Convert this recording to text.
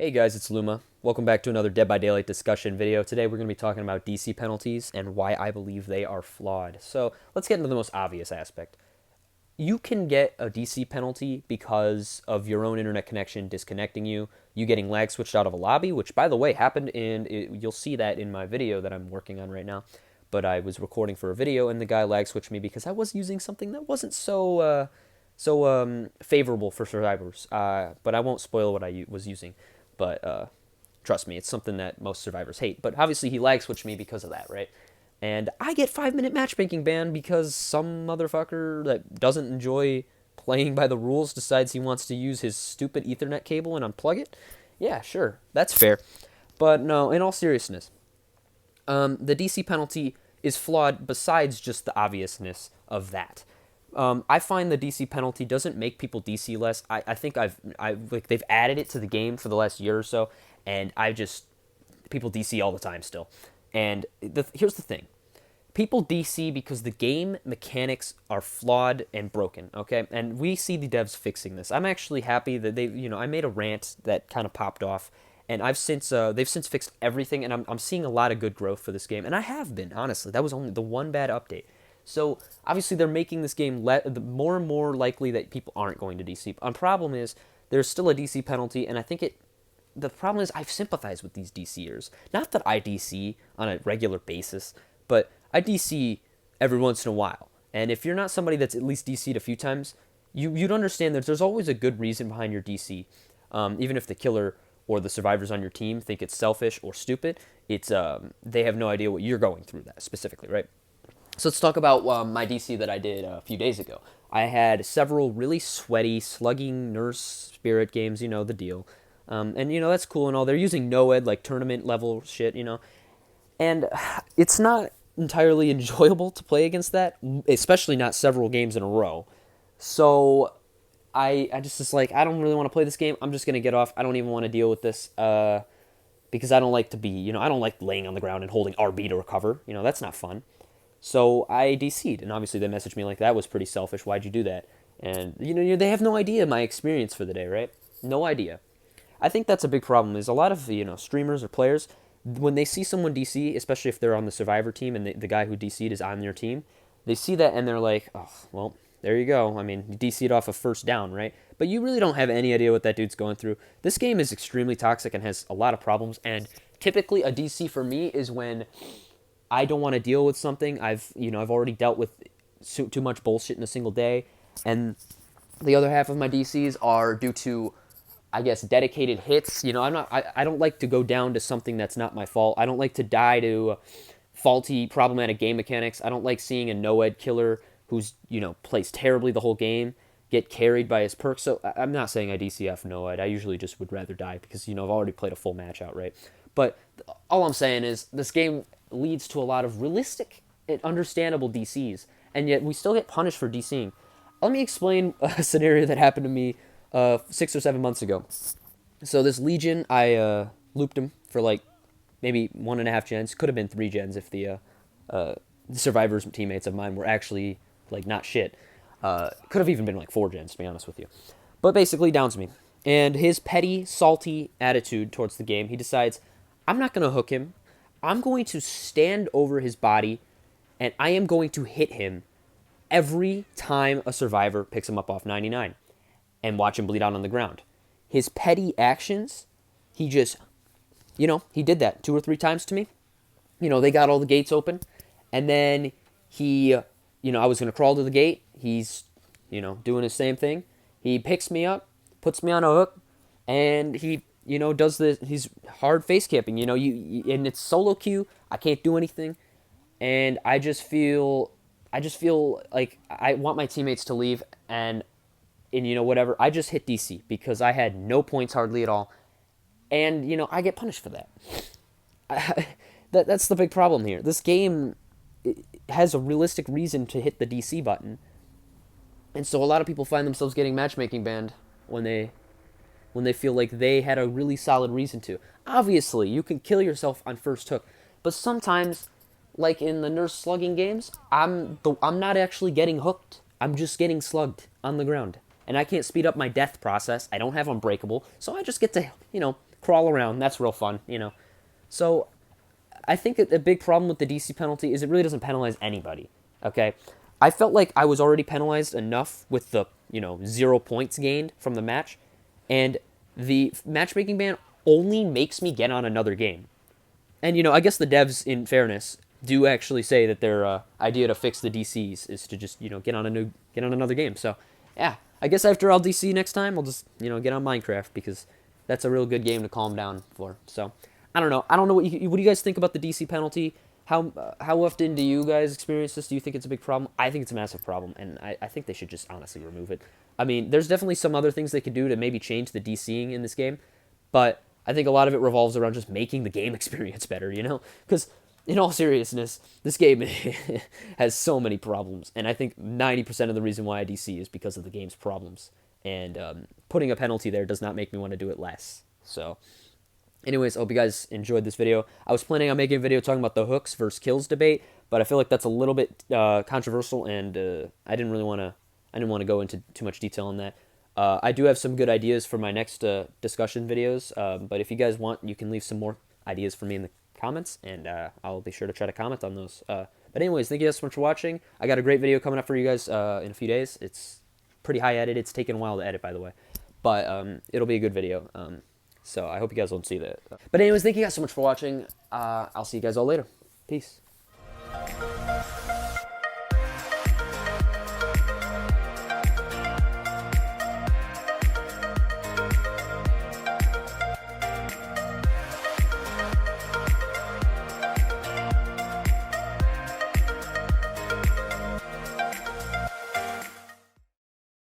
Hey guys, it's Luma. Welcome back to another Dead by Daylight discussion video. Today we're going to be talking about DC penalties and why I believe they are flawed. So let's get into the most obvious aspect. You can get a DC penalty because of your own internet connection disconnecting you, you getting lag switched out of a lobby, which by the way happened you'll see that in my video that I'm working on right now. But I was recording for a video and the guy lag switched me because I was using something that wasn't so favorable for survivors. But I won't spoil what I was using. But trust me, it's something that most survivors hate. But obviously, he lag switched me because of that, right? And I get 5-minute matchmaking ban because some motherfucker that doesn't enjoy playing by the rules decides he wants to use his stupid Ethernet cable and unplug it. Yeah, sure, that's fair. But no, in all seriousness, the DC penalty is flawed besides just the obviousness of that. I find the DC penalty doesn't make people DC less. I think they've added it to the game for the last year or so, and people DC all the time still. And here's the thing. People DC because the game mechanics are flawed and broken, okay? And we see the devs fixing this. I'm actually happy that I made a rant that kind of popped off, and they've since fixed everything, and I'm seeing a lot of good growth for this game, and I have been, honestly. That was only the one bad update. So obviously they're making this game more and more likely that people aren't going to DC. The problem is there's still a DC penalty, and I think the problem is I've sympathized with these DCers. Not that I DC on a regular basis, but I DC every once in a while. And if you're not somebody that's at least DC'd a few times, you'd understand that there's always a good reason behind your DC. Even if the killer or the survivors on your team think it's selfish or stupid, they have no idea what you're going through that specifically, right? So let's talk about my DC that I did a few days ago. I had several really sweaty, slugging nurse spirit games, you know, the deal. And, that's cool and all. They're using NOED, like tournament level shit, And it's not entirely enjoyable to play against that, especially not several games in a row. So I just was like, I don't really want to play this game. I'm just going to get off. I don't even want to deal with this because I don't like to be, I don't like laying on the ground and holding RB to recover. That's not fun. So I DC'd, and obviously they messaged me like, that was pretty selfish, why'd you do that? And, they have no idea my experience for the day, right? No idea. I think that's a big problem, is a lot of, streamers or players, when they see someone DC, especially if they're on the Survivor team and the guy who DC'd is on their team, they see that and they're like, oh, well, there you go. I mean, you DC'd off a first down, right? But you really don't have any idea what that dude's going through. This game is extremely toxic and has a lot of problems, and typically a DC for me is when I don't want to deal with something. I've already dealt with too much bullshit in a single day, and the other half of my DCs are due to, I guess, dedicated hits. I don't like to go down to something that's not my fault. I don't like to die to faulty, problematic game mechanics. I don't like seeing a NOED killer who's, plays terribly the whole game get carried by his perks. So I'm not saying I DCF NOED. I usually just would rather die because, I've already played a full match out, right? But all I'm saying is this game leads to a lot of realistic and understandable DCs, and yet we still get punished for DCing. Let me explain a scenario that happened to me 6 or 7 months ago. So this Legion, I looped him for like maybe 1.5 gens. Could have been 3 gens if the survivors teammates of mine were actually like not shit. Could have even been like 4 gens, to be honest with you. But basically downs me. And his petty, salty attitude towards the game, he decides, I'm not going to hook him. I'm going to stand over his body, and I am going to hit him every time a survivor picks him up off 99 and watch him bleed out on the ground. His petty actions, he just, he did that 2 or 3 times to me. They got all the gates open, and then he, I was going to crawl to the gate. He's, doing his same thing. He picks me up, puts me on a hook, and he does this. He's hard face camping. And it's solo queue. I can't do anything, and I just feel like I want my teammates to leave, and whatever. I just hit DC because I had no points hardly at all, and I get punished for that. That's the big problem here. This game has a realistic reason to hit the DC button, and so a lot of people find themselves getting matchmaking banned when they feel like they had a really solid reason to. Obviously, you can kill yourself on first hook, but sometimes, like in the nurse slugging games, I'm not actually getting hooked. I'm just getting slugged on the ground, and I can't speed up my death process. I don't have unbreakable, so I just get to crawl around. That's real fun, you know. So I think a big problem with the DC penalty is it really doesn't penalize anybody. Okay, I felt like I was already penalized enough with the 0 points gained from the match, and the matchmaking ban only makes me get on another game. And I guess the devs, in fairness, do actually say that their idea to fix the DCs is to just get on another game. So yeah, I guess after I'll DC next time, I'll just get on Minecraft because that's a real good game to calm down for. So I don't know. I don't know what do you guys think about the DC penalty? How often do you guys experience this? Do you think it's a big problem? I think it's a massive problem, and I think they should just honestly remove it. I mean, there's definitely some other things they could do to maybe change the DCing in this game, but I think a lot of it revolves around just making the game experience better, Because in all seriousness, this game has so many problems, and I think 90% of the reason why I DC is because of the game's problems. And putting a penalty there does not make me want to do it less. So anyways, I hope you guys enjoyed this video. I was planning on making a video talking about the hooks versus kills debate, but I feel like that's a little bit controversial, and I didn't want to go into too much detail on that. I do have some good ideas for my next discussion videos, but if you guys want, you can leave some more ideas for me in the comments, and I'll be sure to try to comment on those. But anyways, thank you guys so much for watching. I got a great video coming up for you guys in a few days. It's pretty high edit. It's taken a while to edit, by the way, but it'll be a good video. So I hope you guys don't see that. But anyways, thank you guys so much for watching. I'll see you guys all later. Peace.